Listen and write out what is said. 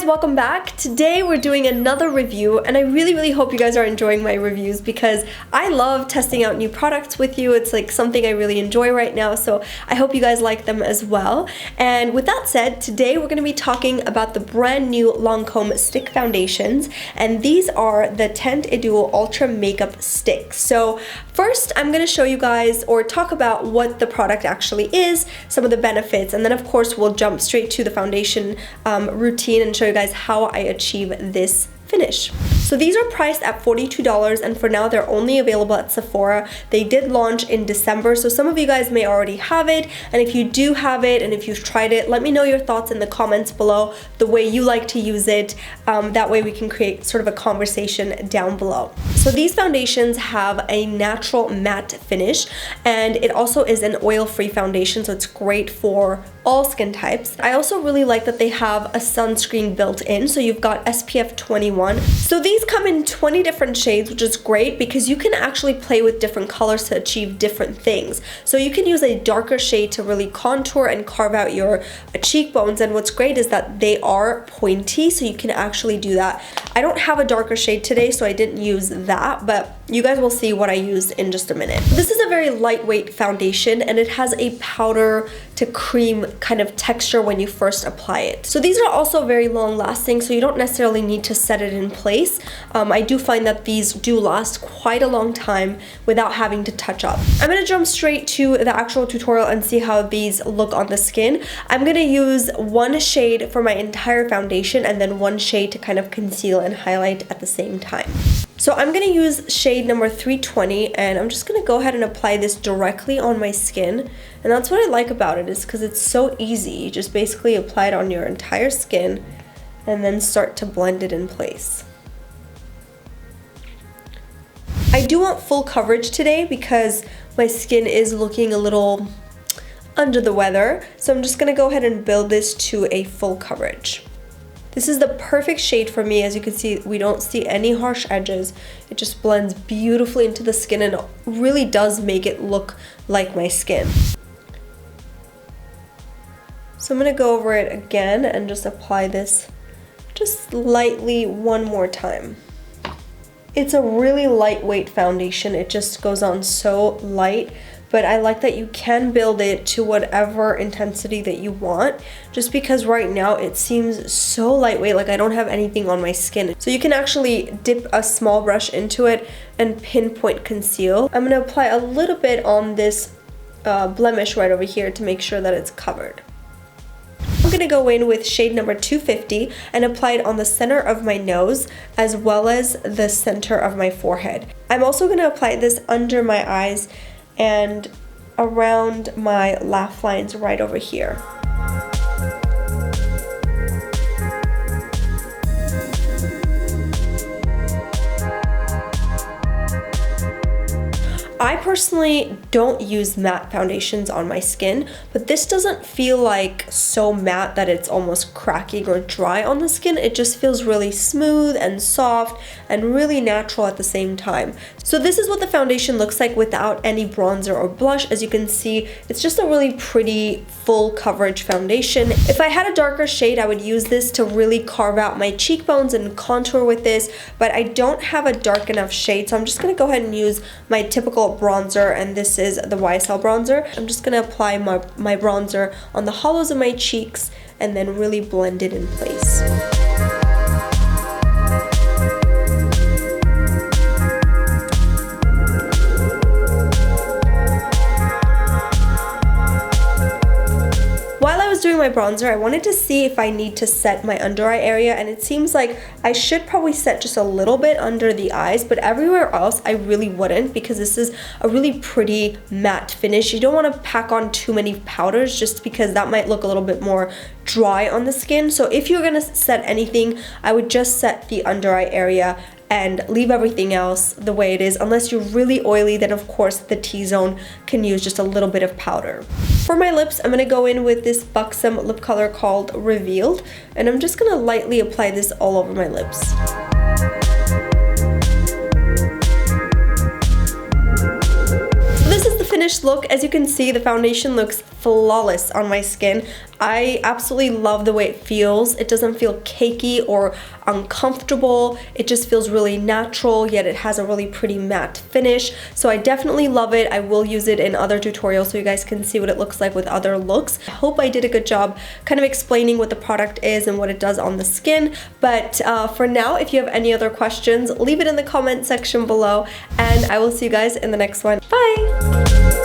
guys, welcome back. Today we're doing another review and I really hope you guys are enjoying my reviews because I love testing out new products with you. It's like something I really enjoy right now, so I hope you guys like them as well. And with that said, today we're going to be talking about the brand new Lancome stick foundations, and these are the Teint et Duo Ultra Makeup Sticks. So first I'm going to show you guys or talk about what the product actually is, some of the benefits, and then of course we'll jump straight to the foundation routine and show you guys how I achieve this finish. So these are priced at $42 and for now they're only available at Sephora. They did launch in December, so some of you guys may already have it, and if you do have it and if you've tried it, let me know your thoughts in the comments below, the way you like to use it. That way we can create sort of a conversation down below. So these foundations have a natural matte finish and it also is an oil-free foundation, so it's great for all skin types. I also really like that they have a sunscreen built in, so you've got SPF 21. So these come in 20 different shades, which is great because you can actually play with different colors to achieve different things. So you can use a darker shade to really contour and carve out your cheekbones, and what's great is that they are pointy, so you can actually do that. I don't have a darker shade today, so I didn't use that, but you guys will see what I used in just a minute. This is a very lightweight foundation and it has a powder to cream kind of texture when you first apply it. So these are also very long lasting, so you don't necessarily need to set it in place. I do find that these do last quite a long time without having to touch up. I'm gonna jump straight to the actual tutorial and see how these look on the skin. I'm gonna use one shade for my entire foundation and then one shade to kind of conceal and highlight at the same time. So I'm going to use shade number 320 and I'm just going to go ahead and apply this directly on my skin. And that's what I like about it, is because it's so easy. You just basically apply it on your entire skin and then start to blend it in place. I do want full coverage today because my skin is looking a little under the weather. So I'm just going to go ahead and build this to a full coverage. This is the perfect shade for me. As you can see, we don't see any harsh edges. It just blends beautifully into the skin and really does make it look like my skin. So I'm gonna go over it again and just apply this just lightly one more time. It's a really lightweight foundation. It just goes on so light, but I like that you can build it to whatever intensity that you want, just because right now it seems so lightweight, like I don't have anything on my skin. So you can actually dip a small brush into it and pinpoint conceal. I'm gonna apply a little bit on this blemish right over here to make sure that it's covered. I'm gonna go in with shade number 250 and apply it on the center of my nose as well as the center of my forehead. I'm also gonna apply this under my eyes and around my laugh lines right over here. I personally don't use matte foundations on my skin, but this doesn't feel like so matte that it's almost cracking or dry on the skin. It just feels really smooth and soft and really natural at the same time. So this is what the foundation looks like without any bronzer or blush. As you can see, it's just a really pretty full coverage foundation. If I had a darker shade, I would use this to really carve out my cheekbones and contour with this, but I don't have a dark enough shade, so I'm just gonna go ahead and use my typical bronzer, and this is the YSL bronzer. I'm just gonna apply my bronzer on the hollows of my cheeks and then really blend it in place. Doing my bronzer, I wanted to see if I need to set my under eye area, and it seems like I should probably set just a little bit under the eyes, but everywhere else I really wouldn't, because this is a really pretty matte finish. You don't want to pack on too many powders just because that might look a little bit more dry on the skin. So if you're gonna set anything, I would just set the under eye area and leave everything else the way it is. Unless you're really oily, then of course the T-zone can use just a little bit of powder. For my lips, I'm gonna go in with this buxom lip color called Revealed, and I'm just gonna lightly apply this all over my lips. So this is the finished finished look. As you can see, the foundation looks flawless on my skin. I absolutely love the way it feels. It doesn't feel cakey or uncomfortable. It just feels really natural, yet it has a really pretty matte finish. So I definitely love it. I will use it in other tutorials so you guys can see what it looks like with other looks. I hope I did a good job kind of explaining what the product is and what it does on the skin. But for now, if you have any other questions, leave it in the comment section below, and I will see you guys in the next one. Bye!